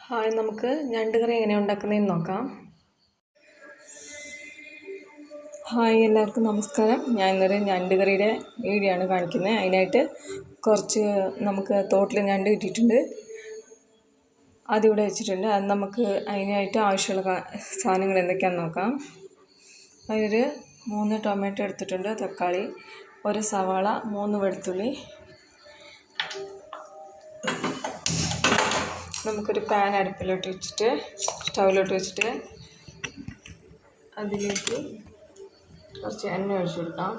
Hi, നമുക്ക് ഞണ്ട് കറി എങ്ങനെയാണ് ഉണ്ടാക്കുന്നതെന്ന് നോക്കാം. ഹായ്, എല്ലാവർക്കും നമസ്കാരം. ഞാൻ ഇന്നൊരു ഞണ്ട് കറിയുടെ വീഡിയോ ആണ് കാണിക്കുന്നത്. അതിനായിട്ട് കുറച്ച് നമുക്ക് തോട്ടിൽ ഞണ്ട് കിട്ടിയിട്ടുണ്ട്, അതിവിടെ വെച്ചിട്ടുണ്ട്. അത് നമുക്ക് അതിനായിട്ട് ആവശ്യമുള്ള സാധനങ്ങൾ എന്തൊക്കെയാണെന്ന് നോക്കാം. അതിനൊരു 3 ടൊമാറ്റോ എടുത്തിട്ടുണ്ട്, തക്കാളി, 1 സവാള, 3 വെളുത്തുള്ളി. നമുക്കൊരു പാൻ സ്റ്റൗവിലോട്ട് വെച്ചിട്ട് അതിലേക്ക് കുറച്ച് എണ്ണ ഒഴിച്ചു കൊടുക്കാം.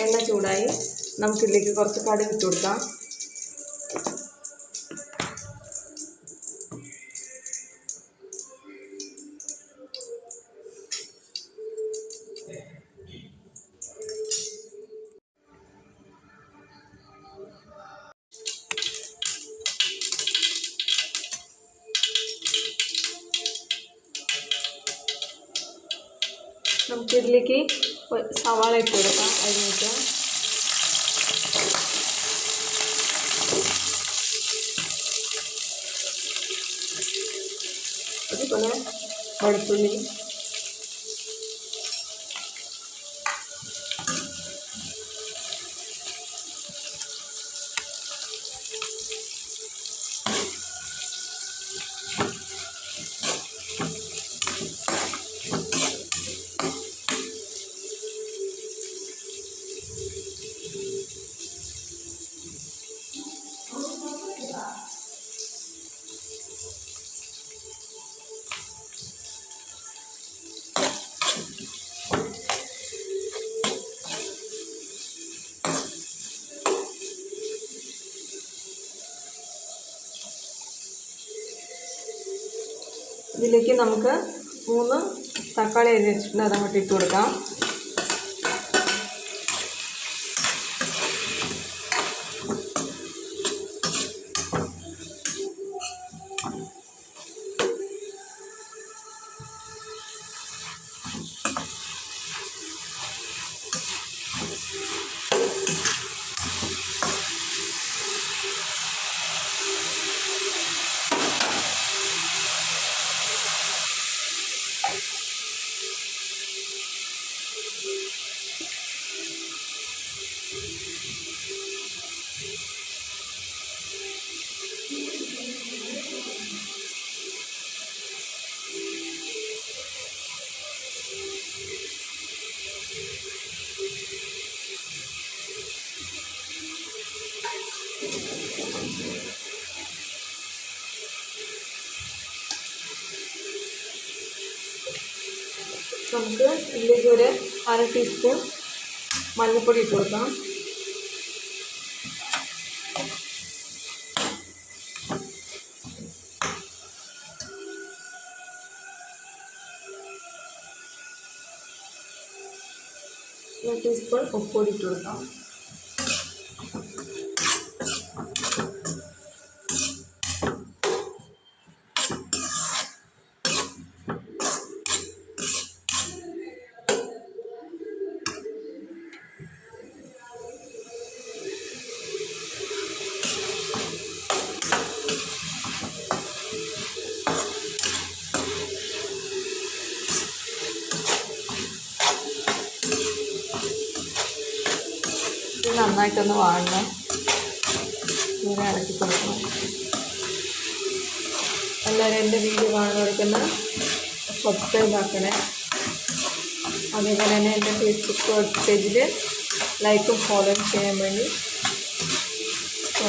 എണ്ണ ചൂടായി നമുക്കിതിലേക്ക് കുറച്ച് കടുക് ഇട്ട് കൊടുക്കാം. നമുക്കിതിലേക്ക് സവാള ഇട്ട് കൊടുക്കാം. അതിലേക്ക് അതുപോലെ വെളുത്തുള്ളി, ഇതിലേക്ക് നമുക്ക് 3 തക്കാളി അരിഞ്ഞ് വെച്ചിട്ടുണ്ട്, അതങ്ങോട്ട് ഇട്ട് കൊടുക്കാം. നമുക്ക് ഇതിലേക്ക് ഒരു 1/2 ടീസ്പൂൺ മഞ്ഞൾപ്പൊടി ഇട്ട് കൊടുക്കാം. ഒരു ടീസ്പൂൺ ഉപ്പുപൊടി ഇട്ട് കൊടുക്കാം. നന്നായിട്ടൊന്ന് വാഴണം, ഇങ്ങനെ ഇളക്കി കൊടുക്കണം. എല്ലാവരും എൻ്റെ വീഡിയോ കാണുന്നവർക്കൊന്ന് സബ്സ്ക്രൈബ് ആക്കണേ. അതേപോലെ തന്നെ എൻ്റെ ഫേസ്ബുക്ക് പേജിൽ ലൈക്കും ഫോളോയും ചെയ്യാൻ വേണ്ടി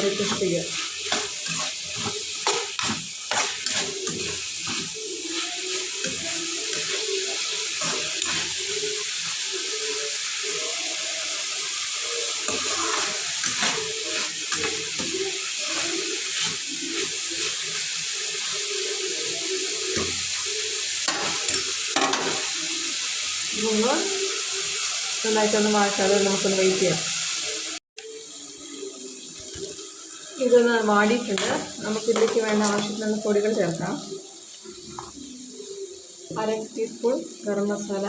റിക്വസ്റ്റ് ചെയ്യുക. നന്നായിട്ടൊന്ന് വാട്ടാതെ നമുക്കൊന്ന് വെയിറ്റ് ചെയ്യാം. ഇതൊന്ന് വാടിയിട്ടുണ്ട്. നമുക്കിതിലേക്ക് വേണ്ട ആവശ്യത്തിനുള്ള പൊടികൾ ചേർക്കാം. 1/2 ടീസ്പൂൺ ഗരം മസാല,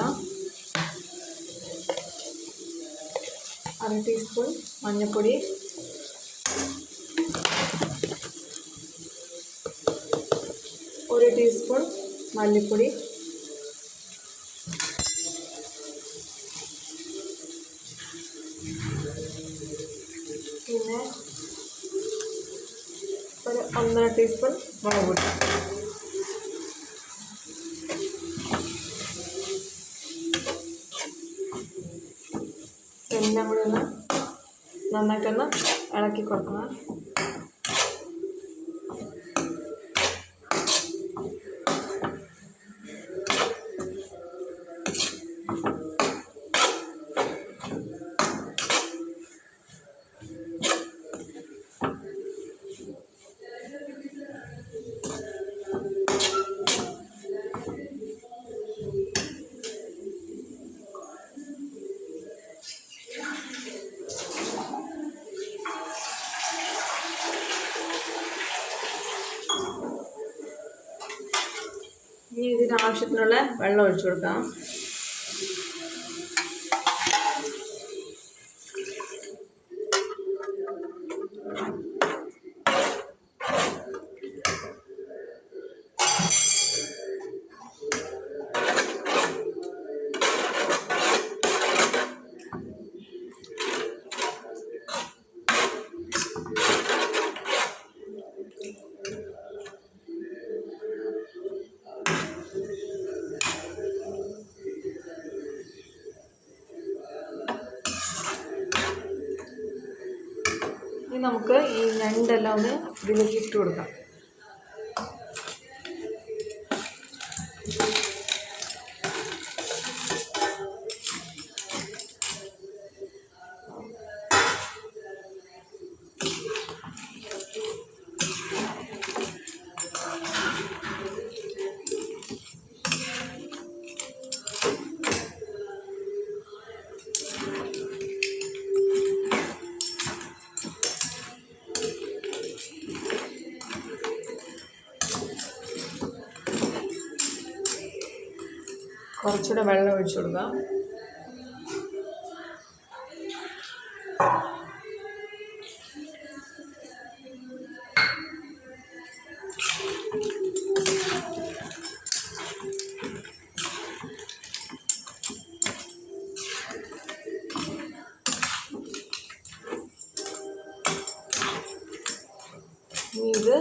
1/2 ടീസ്പൂൺ മഞ്ഞൾപ്പൊടി, 1 ടീസ്പൂൺ മല്ലിപ്പൊടി, പിന്നെ ഒരു 1.5 ടീസ്പൂൺ മുളക് പൊടി. എല്ലാം കൂടി ഒന്ന് നന്നായിട്ടൊന്ന് ഇളക്കി കൊടുക്കണം. ഇനി ഇതിന് ആവശ്യത്തിനുള്ള വെള്ളം ഒഴിച്ചു കൊടുക്കാം. ഇനി നമുക്ക് ഈ ഞണ്ടെല്ലാം ഒന്ന് ഇതിലേക്ക് ഇട്ട് കൊടുക്കാം. കുറച്ചുകൂടെ വെള്ളം ഒഴിച്ചു കൊടുക്കാം. ഇനി ഇത്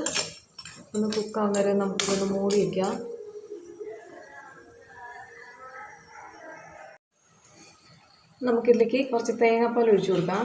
ഒന്ന് കുക്കാൻ വരെ നമുക്കിതൊന്ന് മൂടി വയ്ക്കാം. നമുക്കിതിലേക്ക് കുറച്ച് തേങ്ങാപ്പാൽ ഒഴിച്ചു കൊടുക്കാം.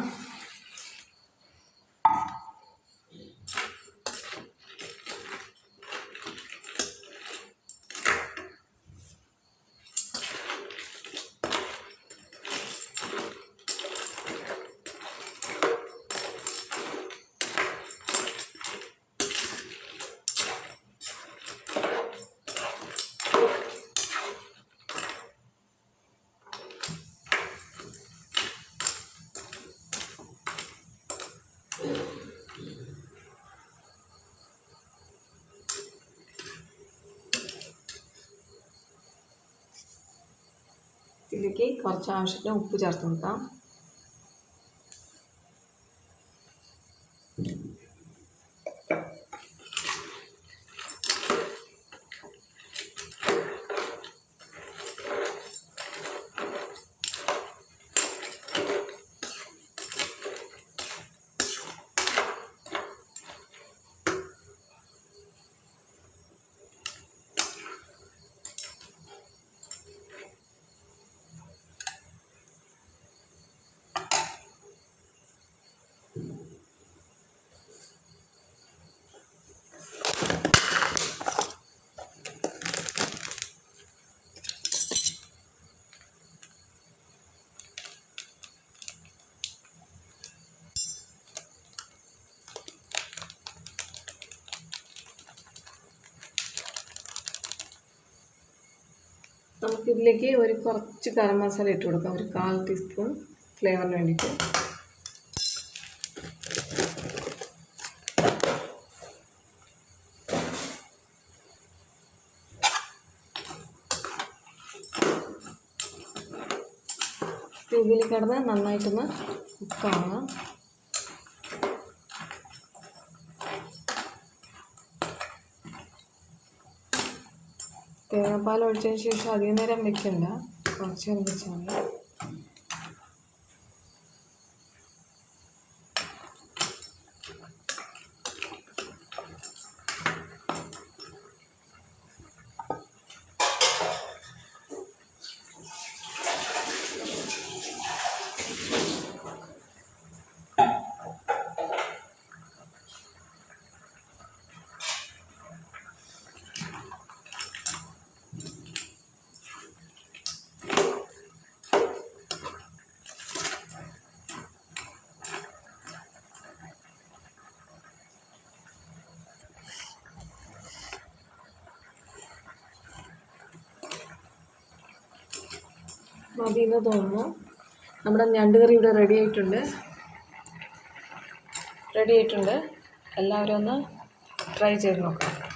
ഇതിലേക്ക് കുറച്ച് ആവശ്യത്തിന് ഉപ്പ് ചേർത്ത് കൊടുക്കാം. നമുക്കിതിലേക്ക് ഒരു കുറച്ച് ഗരം മസാല ഇട്ട് കൊടുക്കാം, ഒരു 1/4 ടീസ്പൂൺ ഫ്ലേവറിന് വേണ്ടിയിട്ട്. ഇതിലേക്ക് കിടന്ന് നന്നായിട്ടൊന്ന് കുക്കാവണം. തേങ്ങാപ്പാൽ ഒഴിച്ചതിന് ശേഷം അധികം നേരം വെക്കണ്ട, കുറച്ച് നേരം വെച്ചാൽ മതി. മതി എന്ന് തോന്നുന്നു. നമ്മുടെ ഞണ്ട് കറി ഇവിടെ റെഡി ആയിട്ടുണ്ട്. എല്ലാവരും ഒന്ന് ട്രൈ ചെയ്ത് നോക്കാം.